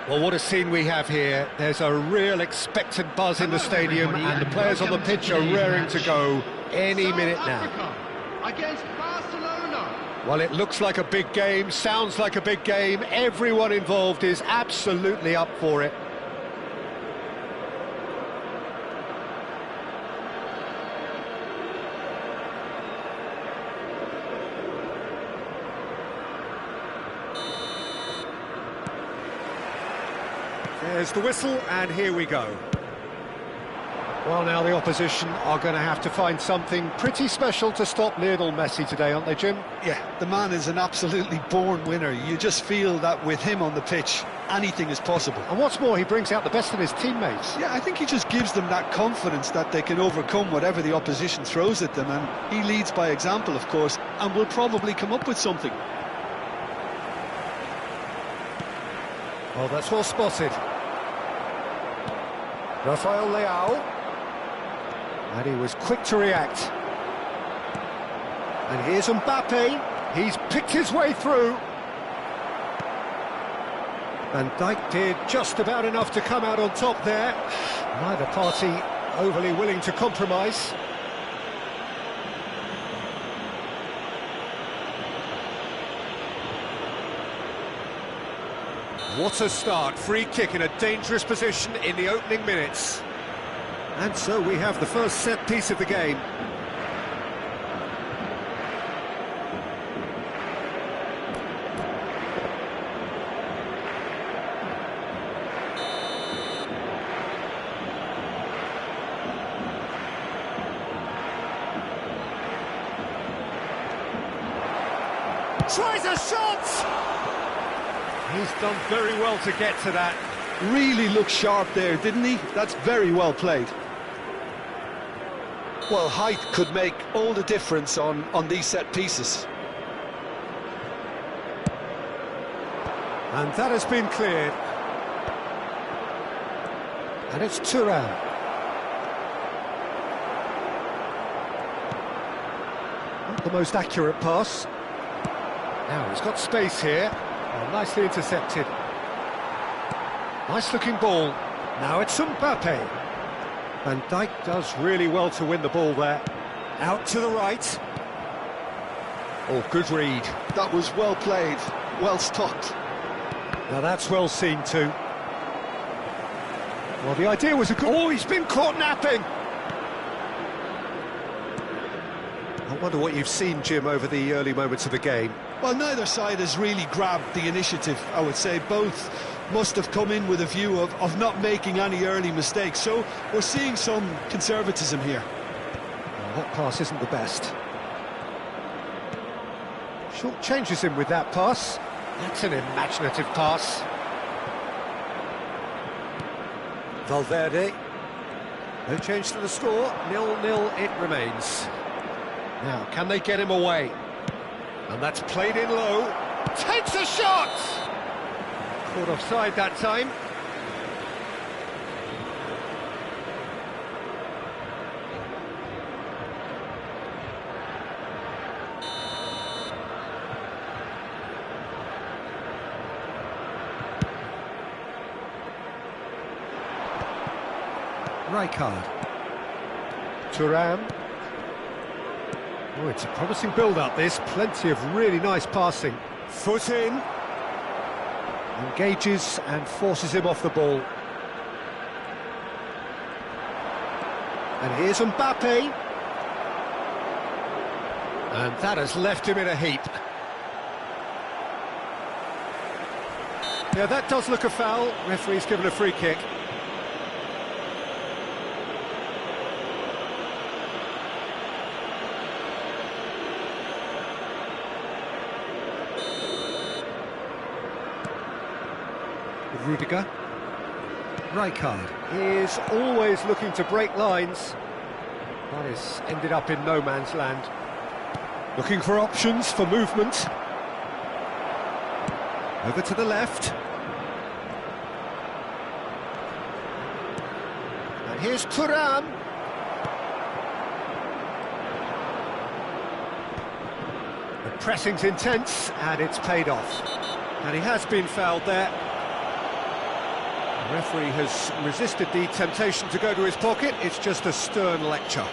Well, what a scene we have here. There's a real expectant buzz in the stadium, and the players on the pitch are raring to go any minute now. Against Barcelona. Well, it looks like a big game, sounds like a big game. Everyone involved is absolutely up for it. There's the whistle, and here we go. Well, now the opposition are going to have to find something pretty special to stop Lionel Messi today, aren't they, Jim? Yeah, the man is an absolutely born winner. You just feel that with him on the pitch, anything is possible. And what's more, he brings out the best in his teammates. Yeah, I think he just gives them that confidence that they can overcome whatever the opposition throws at them, and he leads by example, of course, and will probably come up with something. Well, that's well spotted. Rafael Leao, and he was quick to react. And here's Mbappe, he's picked his way through. Van Dijk did just about enough to come out on top there. Neither party overly willing to compromise. What a start, free kick in a dangerous position in the opening minutes. And so we have the first set piece of the game. Tries a shot! He's done very well to get to that. Really looked sharp there, didn't he? That's very well played. Well, height could make all the difference on these set pieces. And that has been cleared. And it's Thuram. Not the most accurate pass. Now he's got space here. Oh, nicely intercepted. Nice looking ball. Now it's Mbappe. Van Dijk does really well to win the ball there. Out to the right. Oh, good read. That was well played, well stopped. Now that's well seen too. Well, the idea was a good... Oh, he's been caught napping! I wonder what you've seen, Jim, over the early moments of the game. Well, neither side has really grabbed the initiative, I would say. Both must have come in with a view of not making any early mistakes. So we're seeing some conservatism here. Well, that pass isn't the best. Short changes him with that pass. That's an imaginative pass. Valverde. No change to the score. 0-0 it remains. Now, can they get him away? And that's played in low. Takes a shot! Caught offside that time. Rijkaard. Thuram. Oh, it's a promising build-up, this. Plenty of really nice passing. Foot in. Engages and forces him off the ball. And here's Mbappe. And that has left him in a heap. Yeah, that does look a foul. Referee's given a free kick. Rudiger. Rijkaard is always looking to break lines. That has ended up in no man's land. Looking for options for movement. Over to the left. And here's Thuram. The pressing's intense and it's paid off. And he has been fouled there. The referee has resisted the temptation to go to his pocket. It's just a stern lecture.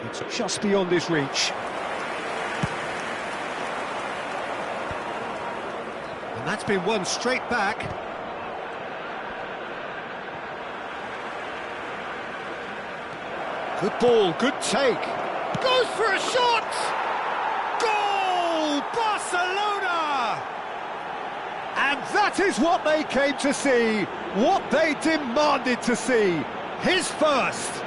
It's just beyond his reach. And that's been won straight back. Good ball, good take. Goes for a shot! Goal! Barcelona! And that is what they came to see, what they demanded to see. His first.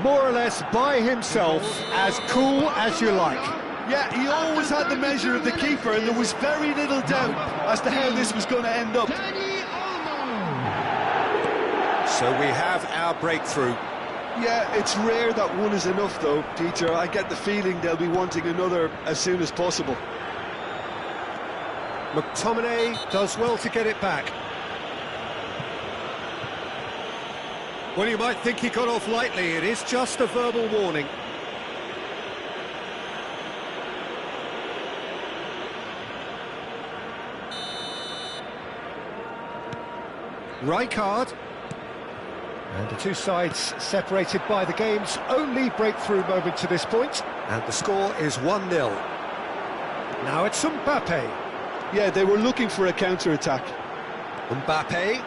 More or less by himself, as cool as you like. Yeah, he always had the measure of the keeper, and there was very little doubt as to how this was going to end up. So we have our breakthrough. Yeah, it's rare that one is enough, though, Peter. I get the feeling they'll be wanting another as soon as possible. McTominay does well to get it back. Well, you might think he got off lightly. It is just a verbal warning. Rijkaard. And the two sides separated by the game's only breakthrough moment to this point. And the score is 1-0. Now it's Mbappe. Yeah, they were looking for a counter-attack. Mbappe.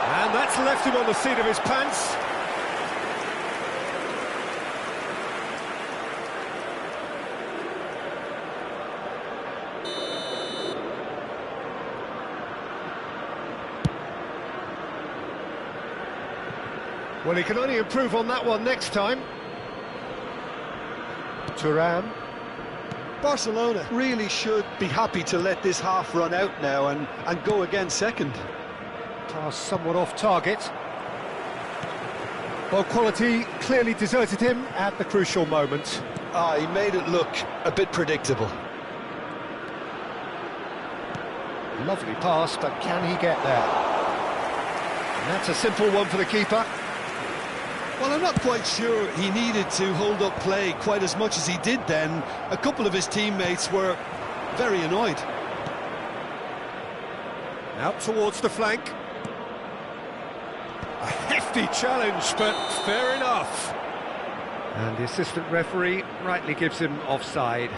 And that's left him on the seat of his pants. Well, he can only improve on that one next time. Thuram. Barcelona really should be happy to let this half run out now and go again second. Pass somewhat off target. Well, quality clearly deserted him at the crucial moment. He made it look a bit predictable. Lovely pass, but can he get there? And that's a simple one for the keeper. Well, I'm not quite sure he needed to hold up play quite as much as he did then. A couple of his teammates were very annoyed. Out towards the flank. A hefty challenge, but fair enough. And the assistant referee rightly gives him offside.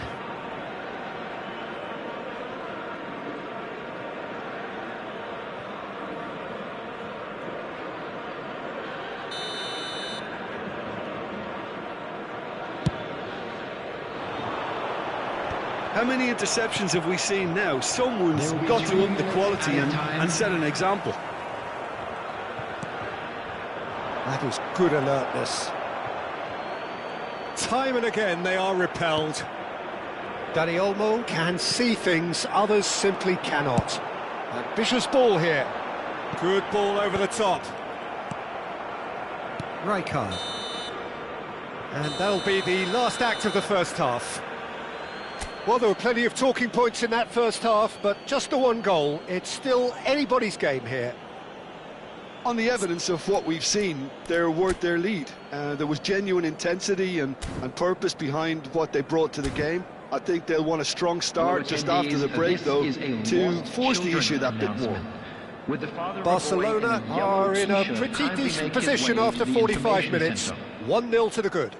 How many interceptions have we seen now? Someone's got to up the quality and set an example. That is good alertness. Time and again they are repelled. Dani Olmo can see things others simply cannot. Ambitious ball here. Good ball over the top. Rijkaard. And that'll be the last act of the first half. Well, there were plenty of talking points in that first half, but just the one goal. It's still anybody's game here. On the evidence of what we've seen, they're worth their lead. There was genuine intensity and purpose behind what they brought to the game. I think they'll want a strong start just after the break, though, to force the issue that bit more. Barcelona are in a pretty decent position after 45 minutes. 1-0 to the good.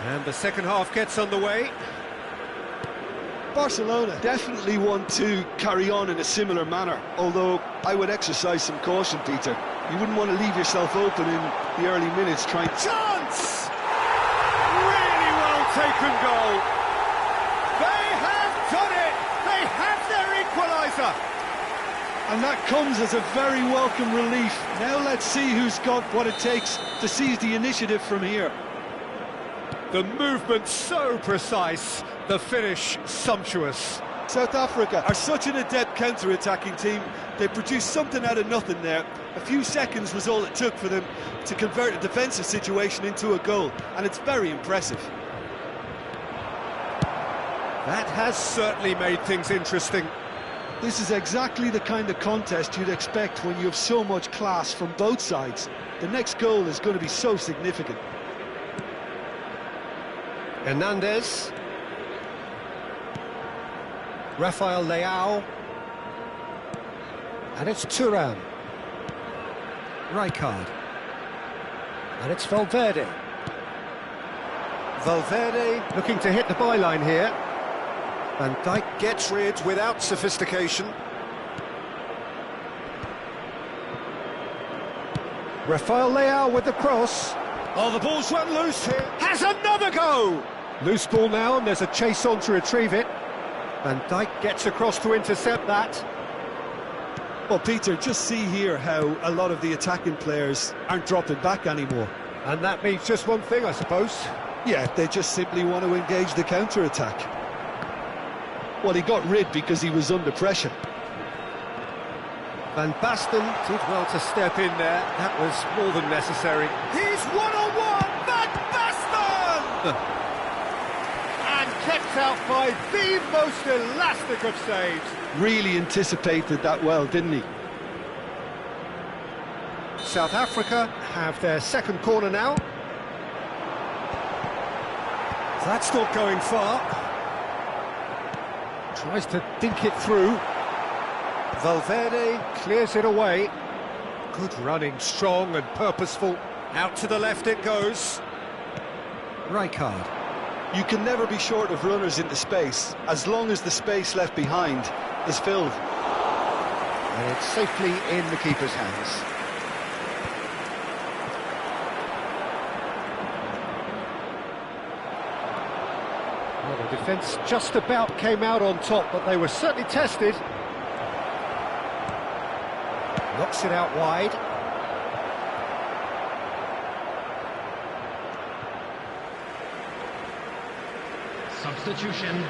And the second half gets underway. Barcelona definitely want to carry on in a similar manner, although I would exercise some caution, Peter. You wouldn't want to leave yourself open in the early minutes trying... Chance! Really well taken goal. They have done it! They have their equaliser! And that comes as a very welcome relief. Now let's see who's got what it takes to seize the initiative from here. The movement so precise, the finish sumptuous. South Africa are such an adept counter-attacking team. They produced something out of nothing there. A few seconds was all it took for them to convert a defensive situation into a goal, and it's very impressive. That has certainly made things interesting. This is exactly the kind of contest you'd expect when you have so much class from both sides. The next goal is going to be so significant. Hernandez. Rafael Leao. And it's Thuram. Rijkaard. And it's Valverde. Valverde looking to hit the byline here. Van Dijk gets rid without sophistication. Rafael Leao with the cross. Oh, the ball's run loose here. Has another go! Loose ball now, and there's a chase on to retrieve it. Van Dijk gets across to intercept that. Well, Peter, just see here how a lot of the attacking players aren't dropping back anymore. And that means just one thing, I suppose. Yeah, they just simply want to engage the counter-attack. Well, he got rid because he was under pressure. Van Basten did well to step in there. That was more than necessary. He's one-on-one! Van Basten! And kept out by the most elastic of saves. Really anticipated that well, didn't he? South Africa have their second corner now. That's not going far. Tries to dink it through. Valverde clears it away. Good running, strong and purposeful. Out to the left it goes. Rijkaard. You can never be short of runners into space, as long as the space left behind is filled. And it's safely in the keeper's hands. Well, the defence just about came out on top, but they were certainly tested. Knocks it out wide. Substitution.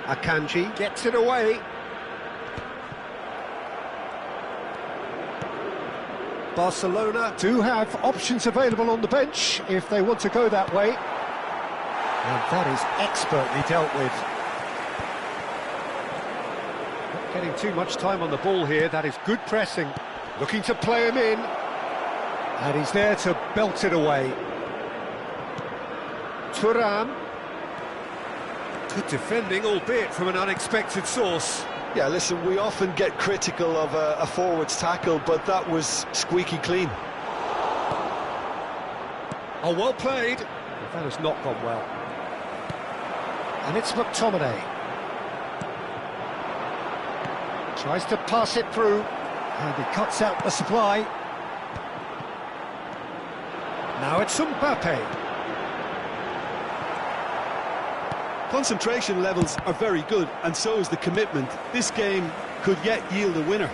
Akanji gets it away. Barcelona do have options available on the bench if they want to go that way. And that is expertly dealt with. Not getting too much time on the ball here, that is good pressing. Looking to play him in. And he's there to belt it away. Thuram. Good defending, albeit from an unexpected source. Yeah, listen, we often get critical of a forward's tackle, but that was squeaky clean. Oh, well played. That has not gone well. And it's McTominay. Tries to pass it through, and he cuts out the supply. Now it's Mbappe. Concentration levels are very good, and so is the commitment. This game could yet yield a winner.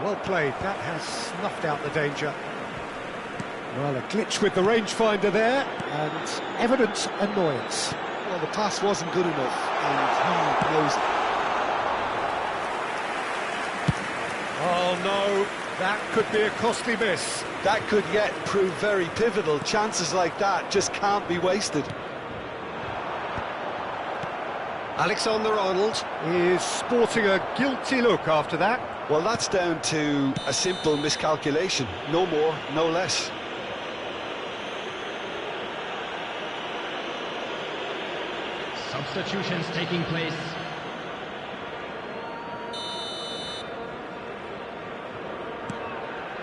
Well played, that has snuffed out the danger. Well, a glitch with the rangefinder there, and evident annoyance. Well, the pass wasn't good enough, and he knows it. Oh no, that could be a costly miss. That could yet prove very pivotal. Chances like that just can't be wasted. Alexander-Arnold is sporting a guilty look after that. Well, that's down to a simple miscalculation. No more, no less. Substitutions taking place.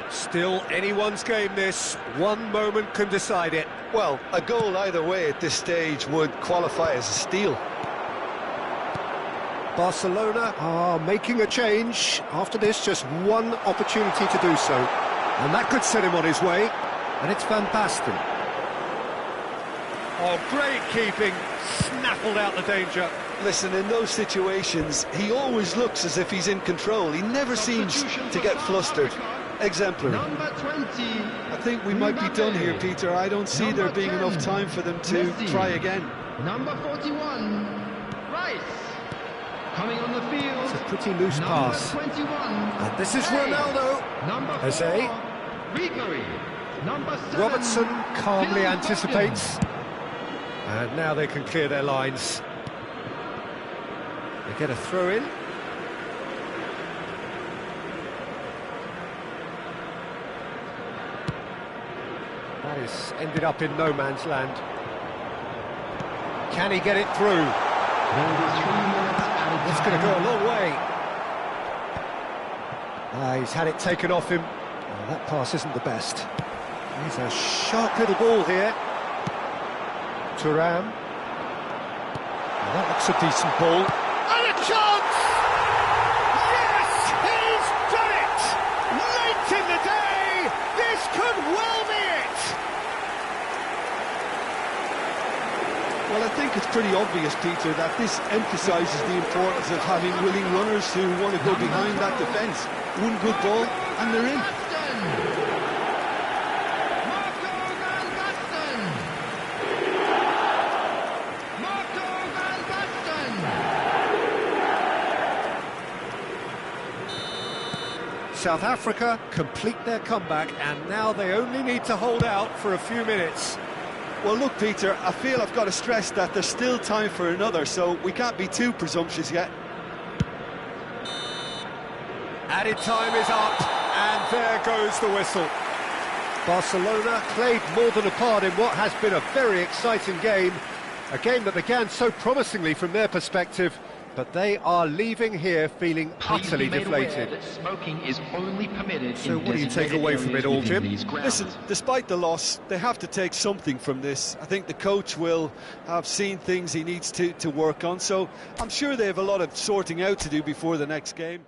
Still anyone's game this. One moment can decide it. Well, a goal either way at this stage would qualify as a steal. Barcelona are making a change. After this, just one opportunity to do so. And that could set him on his way. And it's Van Basten. Oh, great keeping. Snaffled out the danger. Listen, in those situations, he always looks as if he's in control. He never seems to get flustered. Exemplary. Number 20. I think we might be done here, Peter. I don't see there being enough time for them to try again. Number 41. Rice. Coming on the field. It's a pretty loose pass. Number 21. And this is Ronaldo. Number 4. Jose. Ribery. Number 7. Robertson calmly Phil anticipates. And now they can clear their lines. They get a throw in. That is ended up in no man's land. Can he get it through? It's going to go a long way. He's had it taken off him. Oh, that pass isn't the best. He's a sharp little ball here. Thuram. Oh, that looks a decent ball. And a chance! Yes, he's done it! Late in the day, this could well be it! Well, I think it's pretty obvious, Peter, that this emphasises the importance of having willing runners who want to go behind that defence. One good ball, and they're in. South Africa complete their comeback, and now they only need to hold out for a few minutes. Well, look, Peter, I feel I've got to stress that there's still time for another, so we can't be too presumptuous yet. Added time is up, and there goes the whistle. Barcelona played more than a part in what has been a very exciting game. A game that began so promisingly from their perspective, but they are leaving here feeling utterly deflated. Smoking is only permitted. So what do you take away from it all, Jim? Listen, despite the loss, they have to take something from this. I think the coach will have seen things he needs to work on, so I'm sure they have a lot of sorting out to do before the next game.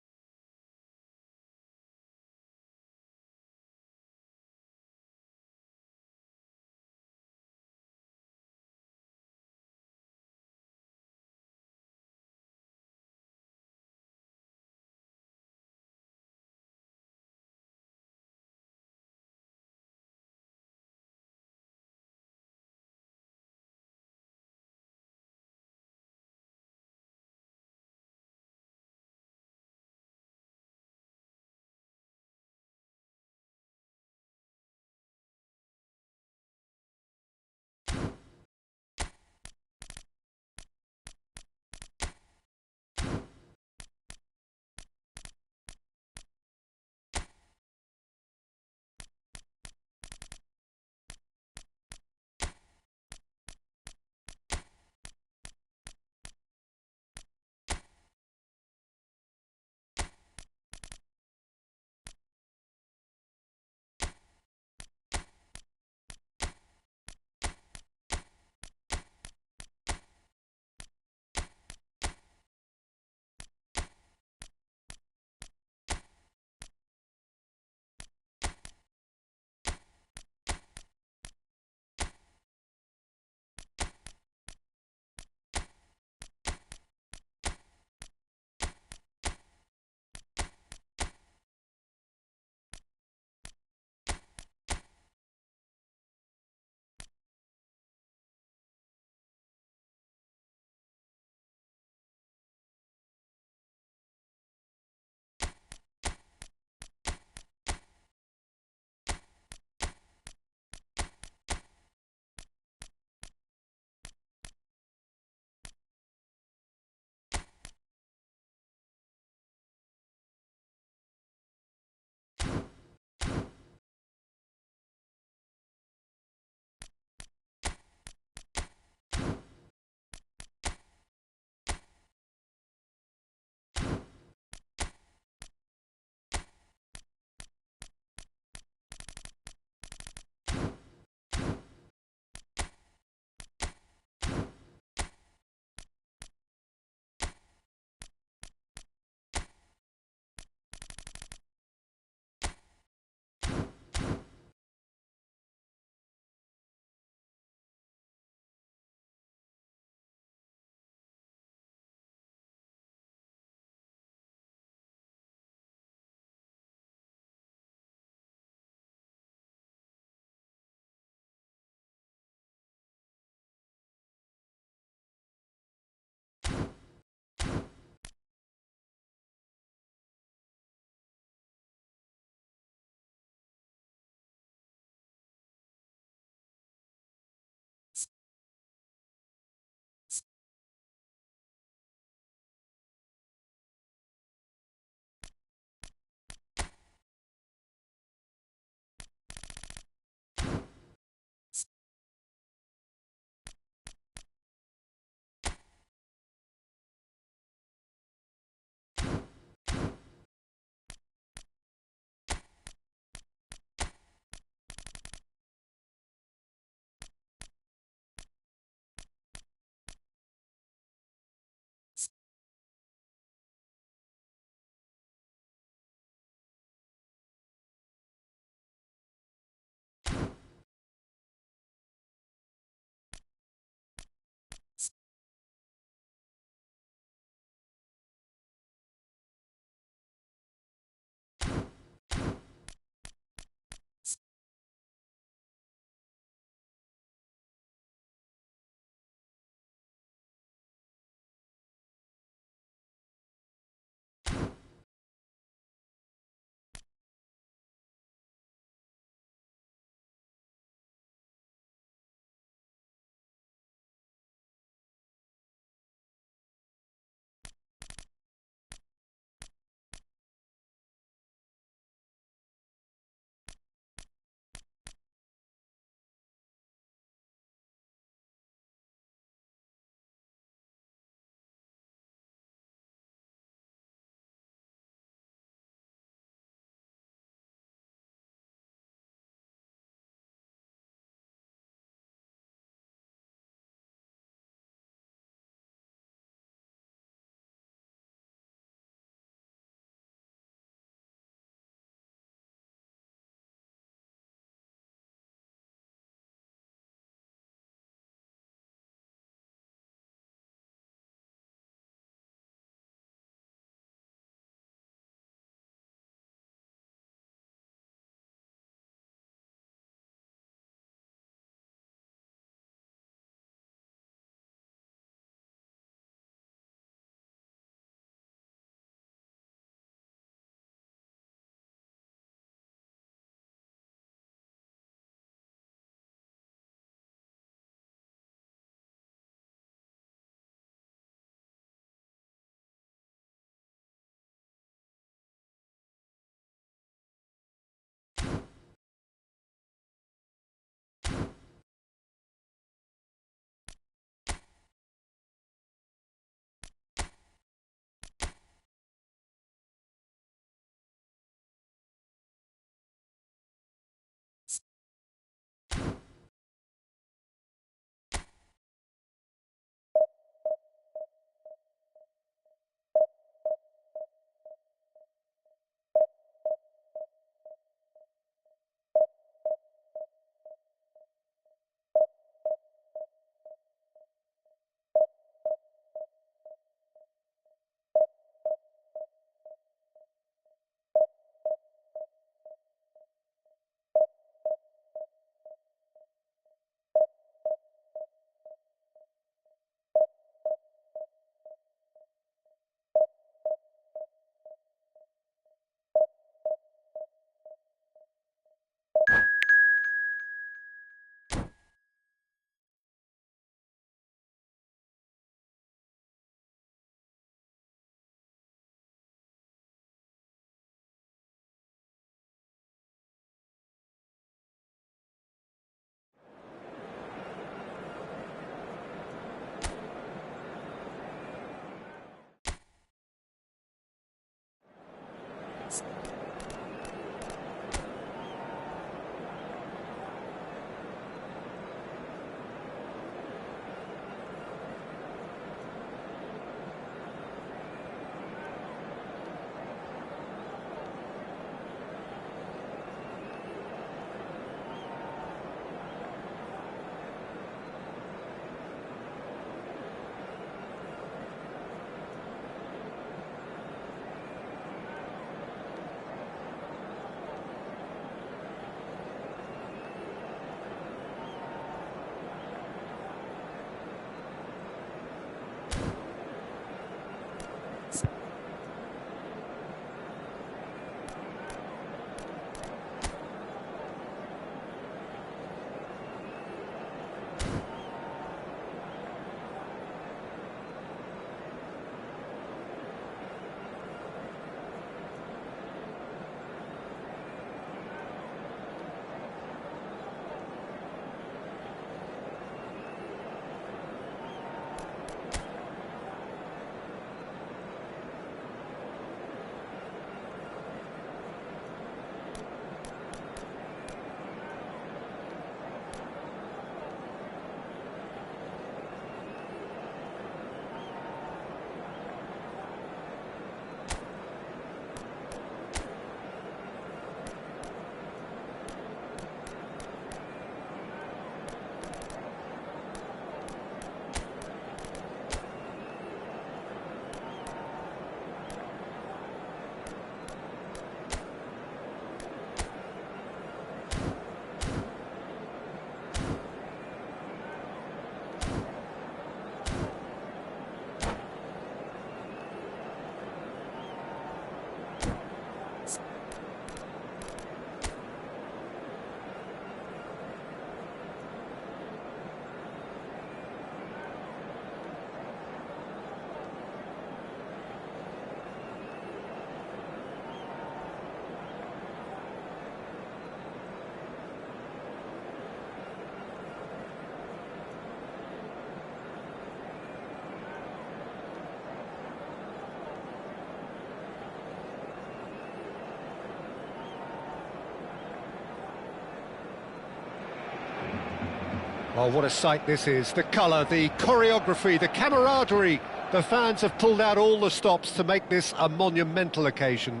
Oh, what a sight this is. The colour, the choreography, the camaraderie. The fans have pulled out all the stops to make this a monumental occasion.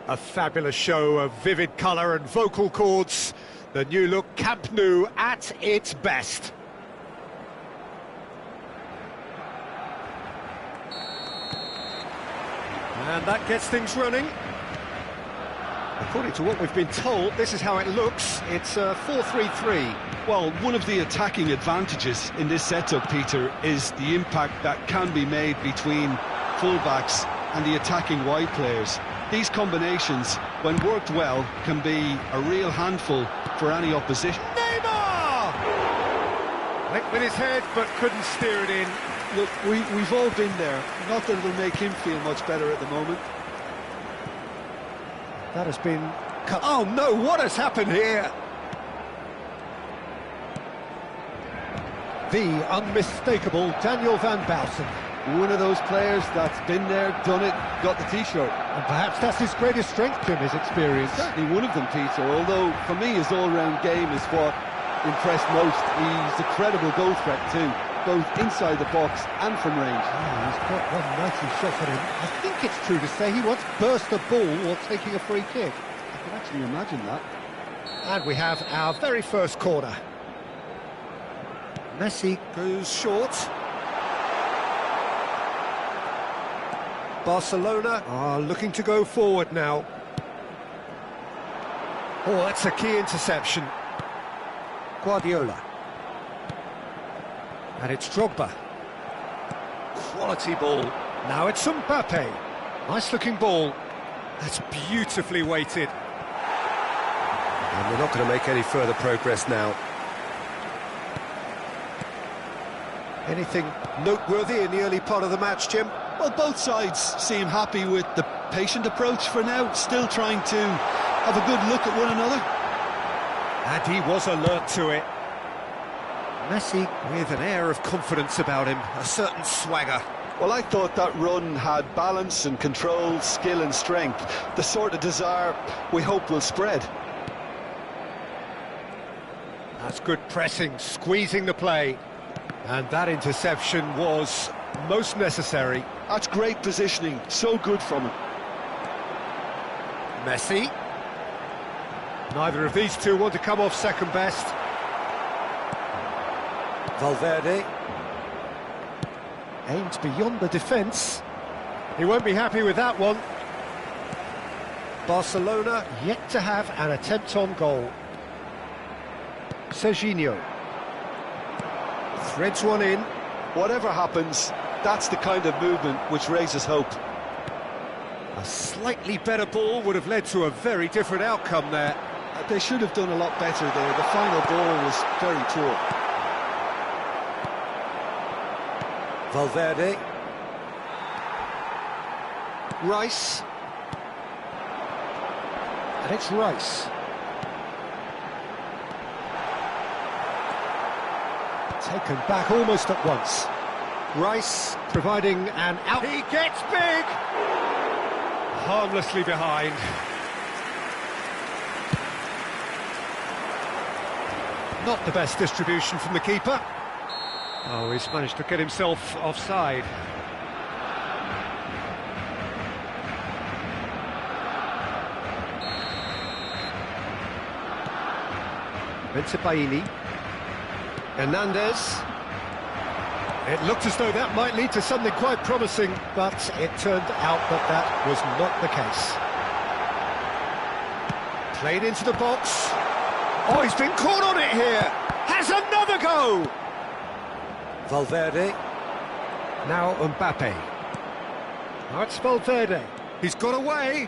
A fabulous show of vivid colour and vocal cords. The new look Camp Nou at its best. And that gets things running. According to what we've been told, this is how it looks. It's a 4-3-3. Well, one of the attacking advantages in this setup, Peter, is the impact that can be made between fullbacks and the attacking wide players. These combinations, when worked well, can be a real handful for any opposition. Neymar! Went with his head, but couldn't steer it in. Look, we've all been there. Not that it'll make him feel much better at the moment. That has been cut. Oh no, what has happened here? The unmistakable Daniel van Baalsen. One of those players that's been there, done it, got the T-shirt. And perhaps that's his greatest strength, Jim, his experience. Certainly one of them, Peter, although for me his all-round game is what impressed most. He's a credible goal threat too, both inside the box and from range. Oh, he's got one mighty shot at him. I think it's true to say he once burst a ball while taking a free kick. I can actually imagine that. And we have our very first corner. Messi goes short. Barcelona are looking to go forward now. Oh, that's a key interception. Guardiola. And it's Drogba. Quality ball. Now it's Mbappe. Nice looking ball. That's beautifully weighted. And we're not going to make any further progress now. Anything noteworthy in the early part of the match, Jim? Well, both sides seem happy with the patient approach for now, still trying to have a good look at one another. And he was alert to it. Messi with an air of confidence about him, a certain swagger. Well, I thought that run had balance and control, skill and strength, the sort of desire we hope will spread. That's good pressing, squeezing the play. And that interception was most necessary. That's great positioning, so good from him. Messi. Neither of these two want to come off second best. Valverde. Aimed beyond the defence. He won't be happy with that one. Barcelona yet to have an attempt on goal. Serginho. Threads one in. Whatever happens, that's the kind of movement which raises hope. A slightly better ball would have led to a very different outcome there. They should have done a lot better there. The final ball was very poor. Valverde. Rice. And it's Rice. Taken back almost at once. Rice providing an out. He gets big! Harmlessly behind. Not the best distribution from the keeper. Oh, he's managed to get himself offside. Benzebaini. Hernandez. It looked as though that might lead to something quite promising, but it turned out that that was not the case. Played into the box. Oh, he's been caught on it here. Has another go. Valverde. Now Mbappe. Now it's Valverde. He's got away.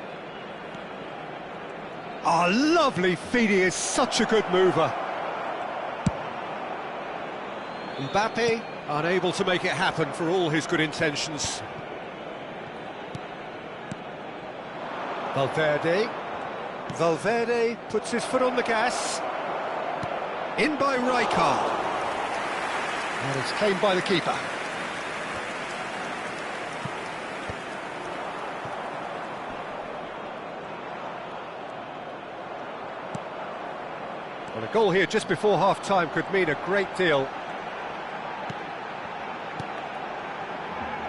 Oh, lovely feed. He is such a good mover. Mbappe unable to make it happen for all his good intentions. Valverde. Valverde puts his foot on the gas. In by Rijkaard. And it's claimed by the keeper. Well, a goal here just before half-time could mean a great deal.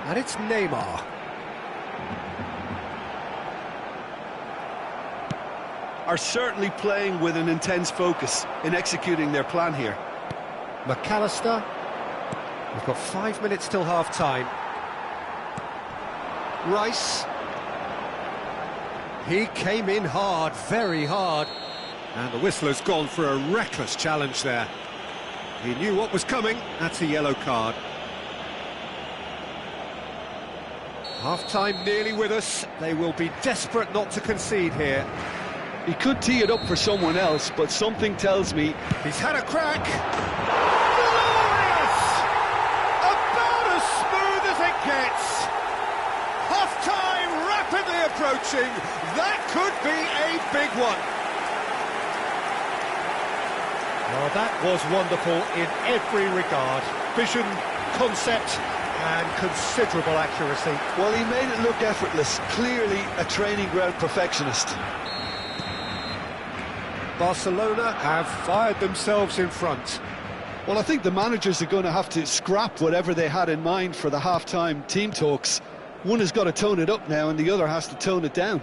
And it's Neymar. Are certainly playing with an intense focus in executing their plan here. McAllister. We've got 5 minutes till half-time. Rice. He came in hard, very hard. And the whistler's gone for a reckless challenge there. He knew what was coming. That's a yellow card. Half-time nearly with us. They will be desperate not to concede here. He could tee it up for someone else, but something tells me... He's had a crack. Glorious! About as smooth as it gets. Half-time rapidly approaching. That could be a big one. Well, that was wonderful in every regard. Vision, concept, and considerable accuracy. Well, he made it look effortless. Clearly a training ground perfectionist. Barcelona have fired themselves in front. Well, I think the managers are going to have to scrap whatever they had in mind for the half-time team talks. One has got to tone it up now and the other has to tone it down.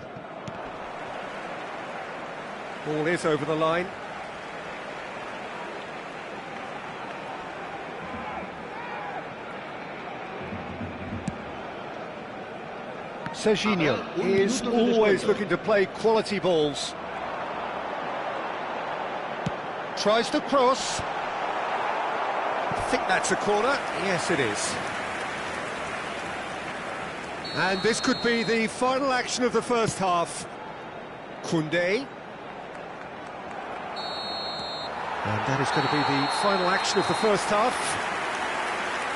Ball is over the line. Serginho is always looking to play quality balls. Tries to cross. I think that's a corner. Yes, it is. And this could be the final action of the first half. Koundé. And that is going to be the final action of the first half.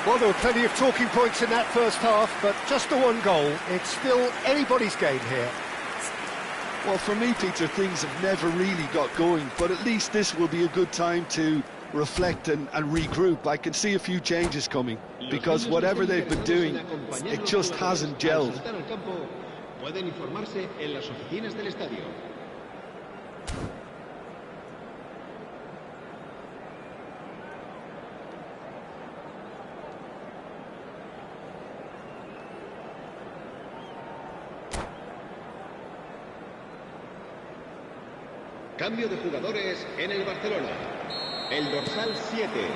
Well, there were plenty of talking points in that first half, but just the one goal. It's still anybody's game here. Well, for me, Peter, things have never really got going, but at least this will be a good time to reflect and regroup. I can see a few changes coming, because whatever they've been doing, it just hasn't gelled. Cambio de jugadores en el Barcelona. El dorsal 7.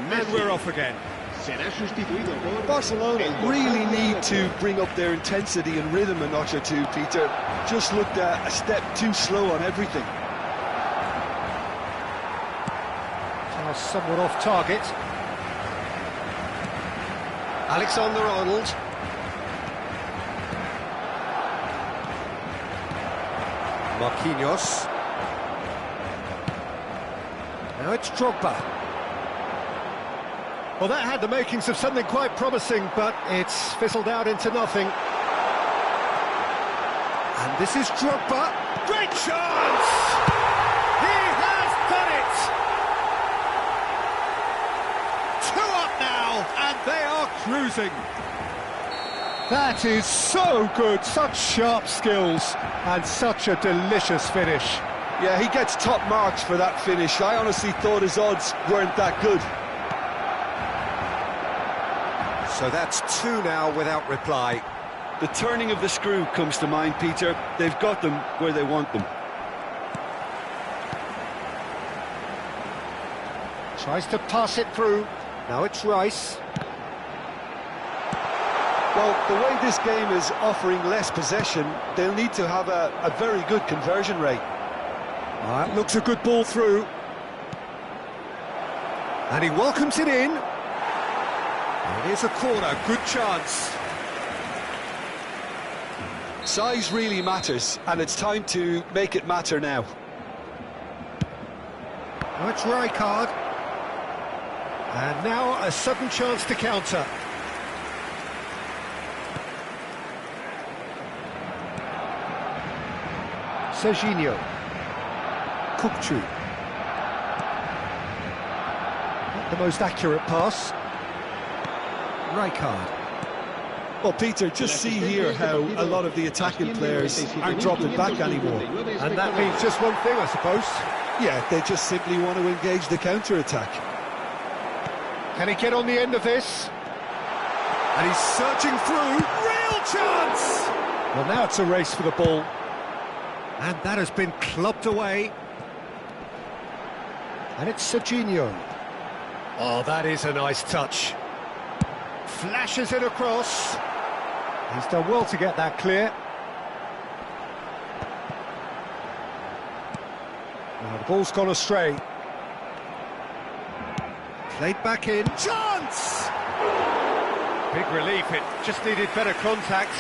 And we're off again. Será sustituido por... Barcelona really need to bring up their intensity and rhythm a notch or two, Peter. Just looked a step too slow on everything. Now somewhat off target. Alexander-Arnold. Marquinhos. Now it's Drogba. Well, that had the makings of something quite promising, but it's fizzled out into nothing. And this is Drogba. Great chance! He has done it! 2 up now, and they are cruising. That is so good, such sharp skills, and such a delicious finish. Yeah, he gets top marks for that finish. I honestly thought his odds weren't that good. So that's 2 now without reply. The turning of the screw comes to mind, Peter. They've got them where they want them. Tries to pass it through. Now it's Rice. Well, the way this game is offering less possession, they'll need to have a very good conversion rate. That looks a good ball through. And he welcomes it in. It is a corner, good chance. Size really matters, and it's time to make it matter now. Now it's Rijkaard. And now a sudden chance to counter. Serginho. Kukçu. Not the most accurate pass. Rijkaard. Well, Peter, just see here how a lot of the attacking players aren't dropping back anymore. And that means just one thing, I suppose. Yeah, they just simply want to engage the counter-attack. Can he get on the end of this? And he's searching through. Real chance! Well, now it's a race for the ball. And that has been clubbed away. And it's Serginho. Oh, that is a nice touch. Flashes it across. He's done well to get that clear. Now the ball's gone astray. Played back in. Chance! Big relief, it just needed better contact.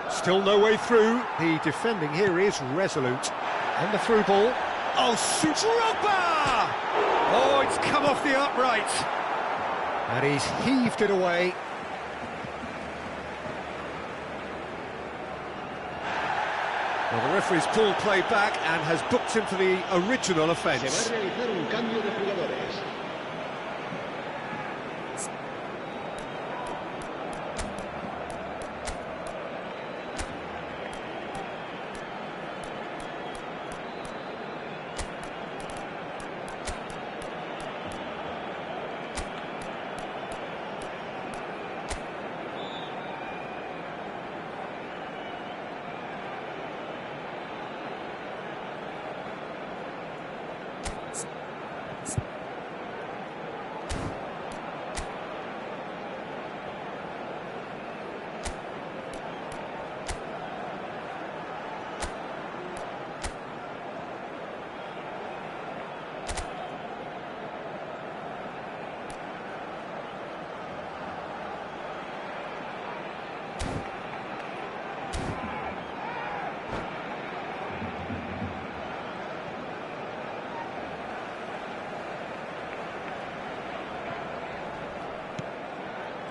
Still no way through. The defending here is resolute. And the through ball. Oh, Drogba! Oh, it's come off the upright. And he's heaved it away. Well, the referee's pulled play back and has booked him for the original offence.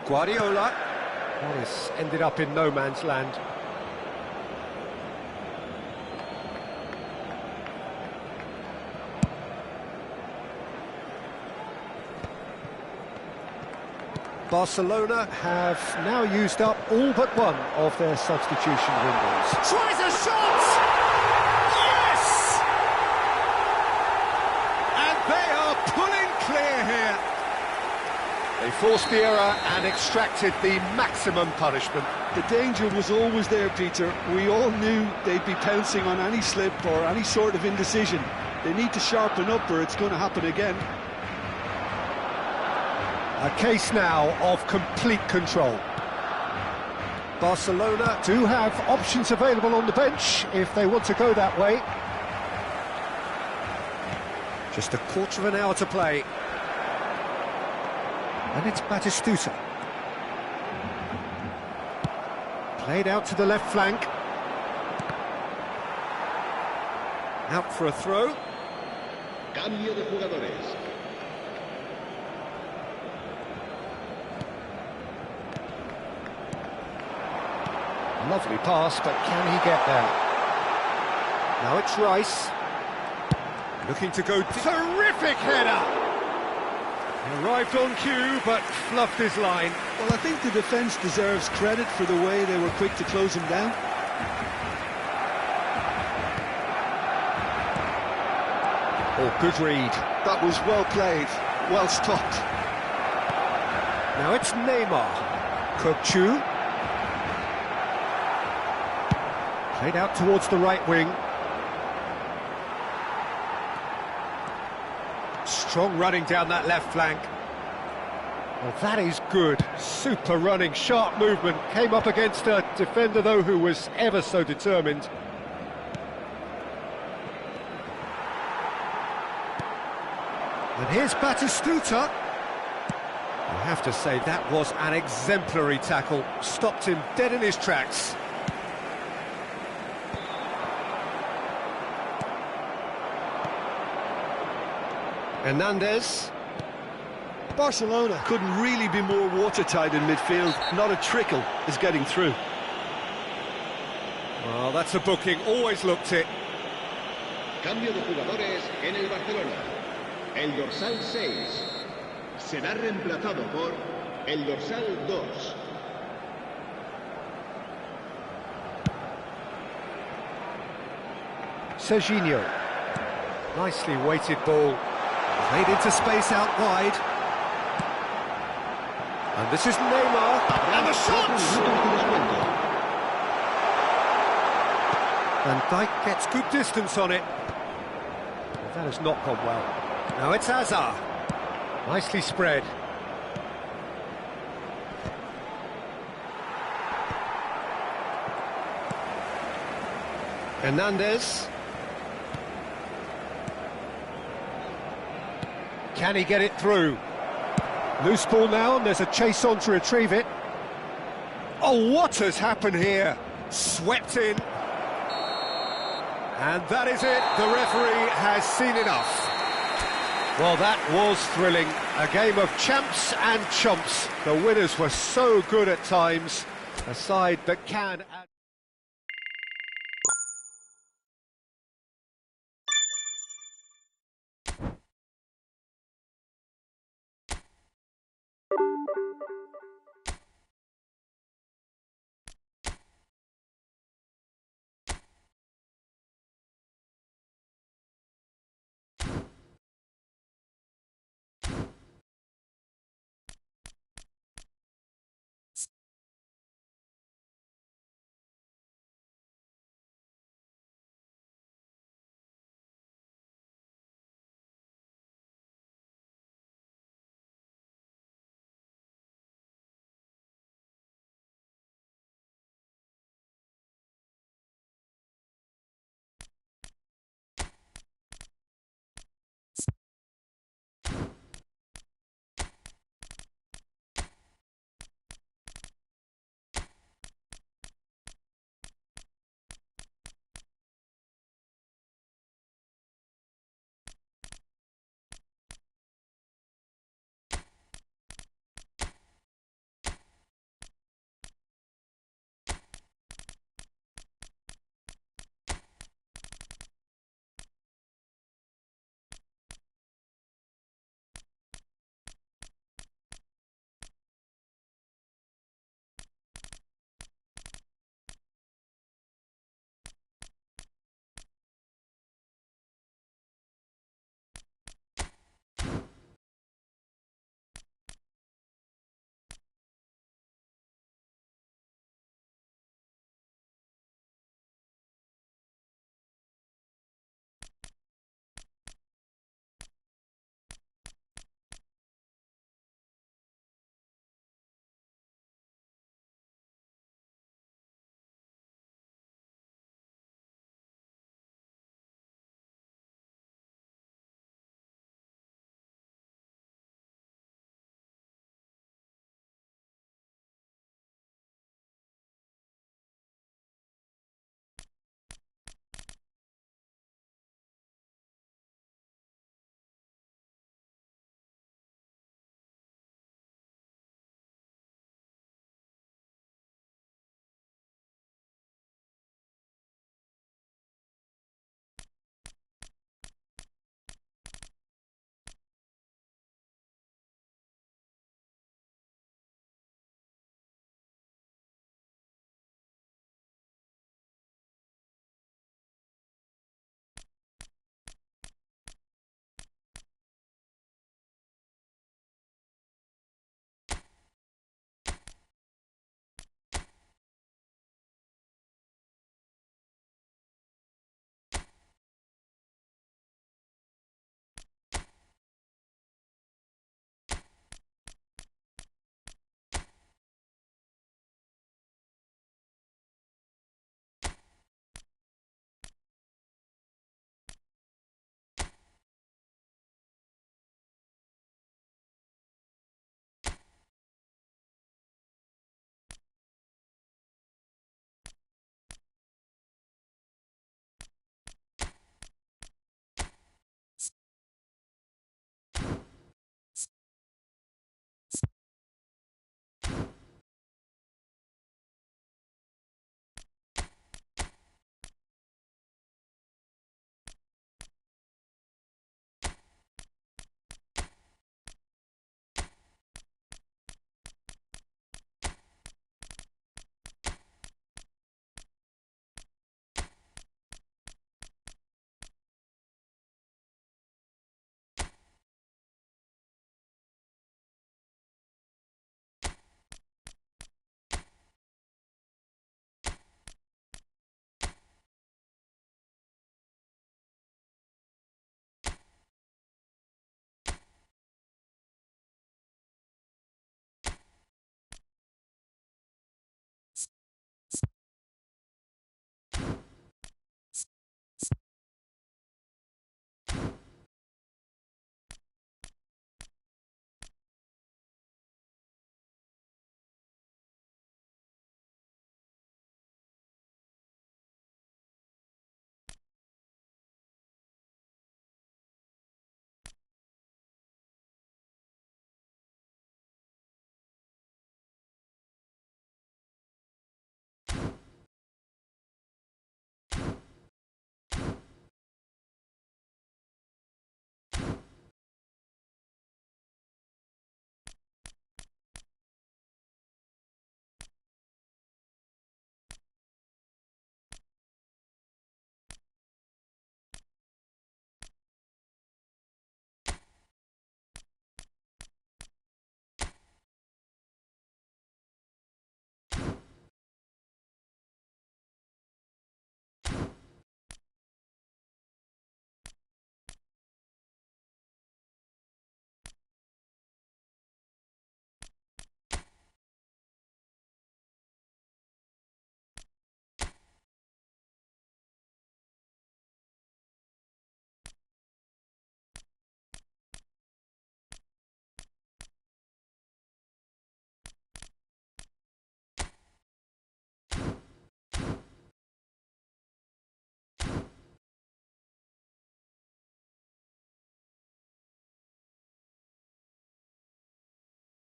Guardiola. Well, this ended up in no man's land. Barcelona have now used up all but one of their substitution windows. Tries a shot! Yes! And they are pulling clear here. They forced the error and extracted the maximum punishment. The danger was always there, Peter. We all knew they'd be pouncing on any slip or any sort of indecision. They need to sharpen up or it's going to happen again. A case now of complete control. Barcelona do have options available on the bench if they want to go that way. Just a quarter of an hour to play. And it's Batistuta. Played out to the left flank. Out for a throw. Cambio de jugadores. Lovely pass, but can he get there? Now it's Rice. Looking to go... Terrific header! He arrived on cue, but fluffed his line. Well, I think the defence deserves credit for the way they were quick to close him down. Oh, good read. That was well played, well stopped. Now it's Neymar. Kokchu. Played out towards the right wing. Strong running down that left flank. Well, that is good. Super running, sharp movement. Came up against a defender, though, who was ever so determined. And here's Batistuta. I have to say, that was an exemplary tackle. Stopped him dead in his tracks. Hernandez. Barcelona couldn't really be more watertight in midfield. Not a trickle is getting through. Well, that's a booking. Always looked it. Cambio de jugadores en el Barcelona. El dorsal 6 será reemplazado por el dorsal 2. Serginho. Nicely weighted ball. Played into space out wide. And this is Neymar. And the shot! And Dijk gets good distance on it. But that has not gone well. Now it's Hazard. Nicely spread. Hernandez. Can he get it through? Loose ball now, and there's a chase on to retrieve it. Oh, what has happened here? Swept in. And that is it. The referee has seen enough. Well, that was thrilling. A game of champs and chumps. The winners were so good at times. A side that can...